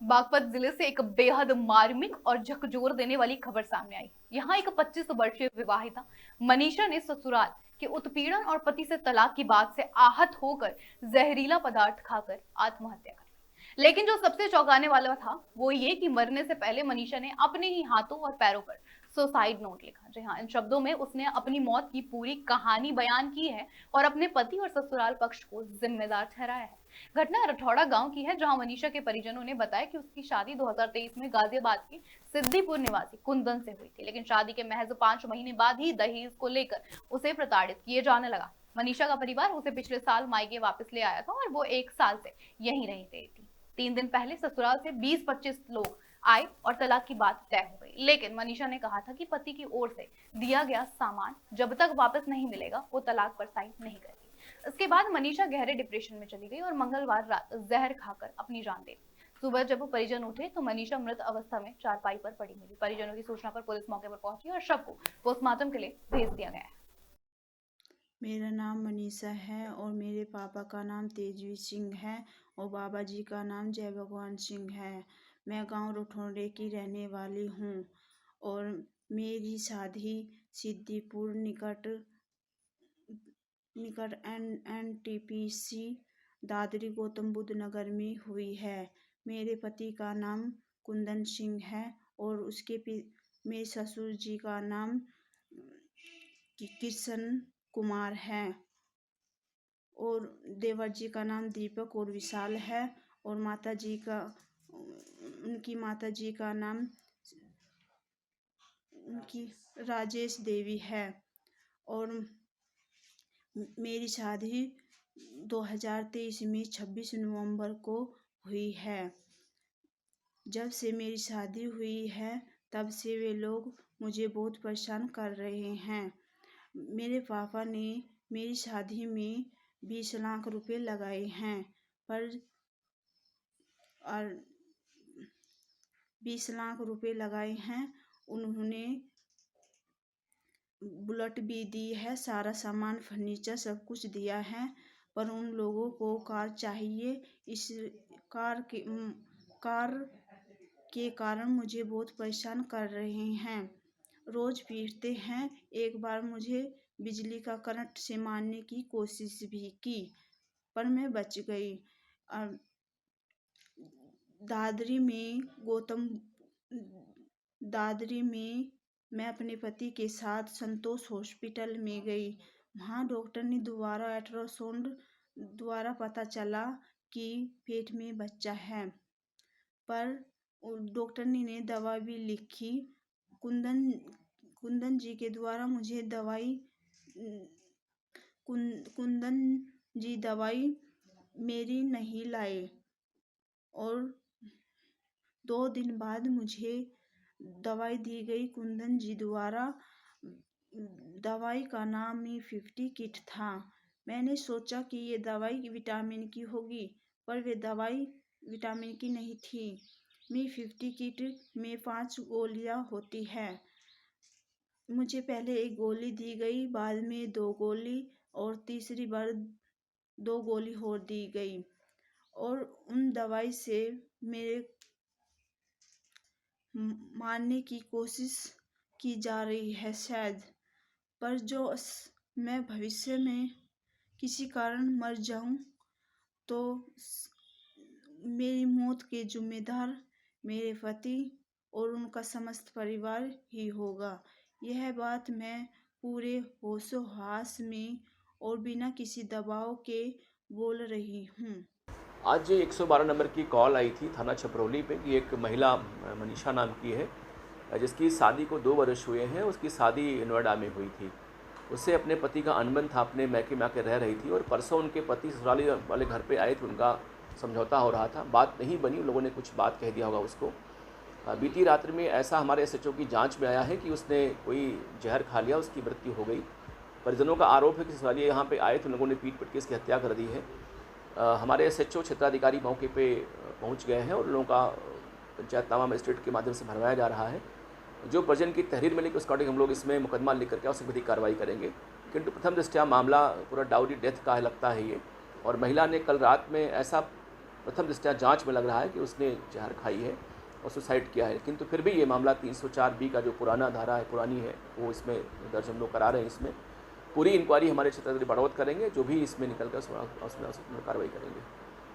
बागपत जिले से एक बेहद मार्मिक और झकझोर देने वाली खबर सामने आई। यहाँ एक 25 वर्षीय विवाहिता मनीषा ने ससुराल के उत्पीड़न और पति से तलाक की बात से आहत होकर जहरीला पदार्थ खाकर आत्महत्या कर ली। लेकिन जो सबसे चौंकाने वाला था वो ये कि मरने से पहले मनीषा ने अपने ही हाथों और पैरों पर सुसाइड नोट लिखा। जी हाँ, इन शब्दों में उसने अपनी मौत की पूरी कहानी बयान की है और अपने पति और ससुराल पक्ष को जिम्मेदार ठहराया है। घटना रठौड़ा गांव की है, जहां मनीषा के परिजनों ने बताया कि उसकी शादी 2023 में गाजियाबाद के सिद्दीपुर निवासी कुंदन से हुई थी, लेकिन शादी के महज 5 महीने बाद ही दहेज को लेकर उसे प्रताड़ित किए जाने लगा। मनीषा का परिवार उसे पिछले साल मायके वापस ले आया था और वो 1 साल से यहीं रह गई थी। 3 दिन पहले ससुराल से 20-25 लोग आए और तलाक की बात तय हो गई, लेकिन मनीषा ने कहा था कि पति की ओर से दिया गया सामान जब तक वापस नहीं मिलेगा वो तलाक पर साइन नहीं करेगी। इसके बाद मनीषा गहरे डिप्रेशन में चली गई और मंगलवार रात जहर खाकर अपनी जान दे दी। सुबह जब परिजन उठे तो मनीषा मृत अवस्था में चारपाई पर पड़ी मिली। परिजनों की सूचना पर पुलिस मौके पर पहुंची और शव को पोस्टमार्टम के लिए भेज दिया गया है। मेरा नाम मनीषा है और मेरे पापा का नाम तेजवीर सिंह है और बाबा जी का नाम जय भगवान सिंह है। मैं गांव रठौड़े की रहने वाली हूँ और मेरी शादी सिद्दीपुर निकट NTPC दादरी गौतम बुद्ध नगर में हुई है। मेरे पति का नाम कुंदन सिंह है और मेरे ससुर जी का नाम किशन कुमार है और देवर जी का नाम दीपक और विशाल है और उनकी माता जी का नाम उनकी राजेश देवी है। और मेरी शादी 2023 में 26 नवंबर को हुई है। जब से मेरी शादी हुई है तब से वे लोग मुझे बहुत परेशान कर रहे हैं। मेरे पापा ने मेरी शादी में 20 लाख रुपए लगाए हैं और 20 लाख रुपए लगाए हैं। उन्होंने बुलेट भी दी है, सारा सामान फर्नीचर सब कुछ दिया है, पर उन लोगों को कार चाहिए। इस कार के कारण मुझे बहुत परेशान कर रहे हैं। रोज पीटते हैं। एक बार मुझे बिजली का करंट से मारने की कोशिश भी की पर मैं बच गई। दादरी में मैं अपने पति के साथ संतोष हॉस्पिटल में गई। वहाँ डॉक्टर ने दोबारा अल्ट्रासाउंड द्वारा पता चला कि पेट में बच्चा है, पर डॉक्टर ने दवा भी लिखी। कुंदन जी के द्वारा मुझे कुंदन जी दवाई मेरी नहीं लाए और 2 दिन बाद मुझे दवाई दी गई कुंदन जी द्वारा। दवाई का नाम ही 50 किट था। मैंने सोचा कि ये दवाई विटामिन की होगी, पर वे दवाई विटामिन की नहीं थी। मी 50 किट में 5 गोलियां होती है। मुझे पहले 1 गोली दी गई, बाद में 2 गोली और तीसरी बार 2 गोली और दी गई और उन दवाई से मेरे मारने की कोशिश की जा रही है शायद, पर जो मैं भविष्य में किसी कारण मर जाऊं तो मेरी मौत के जिम्मेदार मेरे पति और उनका समस्त परिवार ही होगा। यह बात मैं पूरे होशो-हवास में और बिना किसी दबाव के बोल रही हूँ। आज 112 नंबर की कॉल आई थी थाना छपरौली पे कि एक महिला मनीषा नाम की है, जिसकी शादी को 2 वर्ष हुए हैं। उसकी शादी नोएडा में हुई थी। उससे अपने पति का अनबन था, अपने मैके में आके रह रही थी और परसों उनके पति ससुराली वाले घर पे आए थे। उनका समझौता हो रहा था, बात नहीं बनी, उन लोगों ने कुछ बात कह दिया होगा उसको। बीती रात्रि में ऐसा हमारे SHO की जांच में आया है कि उसने कोई जहर खा लिया, उसकी मृत्यु हो गई। परिजनों का आरोप है कि ससुराली यहाँ पे आए थे, उन लोगों ने पीट-पीट के इसकी हत्या कर दी है। हमारे SHO क्षेत्राधिकारी मौके पे पहुँच गए हैं और उन लोगों का पंचायतनामा मजिस्ट्रेट के माध्यम से भरवाया जा रहा है। जो परिजन की तहरीर मिली उसके अकॉर्डिंग हम लोग इसमें मुकदमा लिख करके उससे विधिक कार्रवाई करेंगे। किंतु प्रथम दृष्टया मामला पूरा डाउरी डेथ का लगता है ये, और महिला ने कल रात में ऐसा प्रथम दृष्टया जांच में लग रहा है कि उसने जहर खाई है और सुसाइड किया है, किंतु फिर भी ये मामला 304B का जो पुराना धारा है, पुरानी है, वो इसमें दर्ज हम लोग करा रहे हैं। इसमें पूरी इंक्वायरी हमारे क्षेत्र में बढ़ोत करेंगे, जो भी इसमें निकल कर उसमें कार्रवाई करेंगे।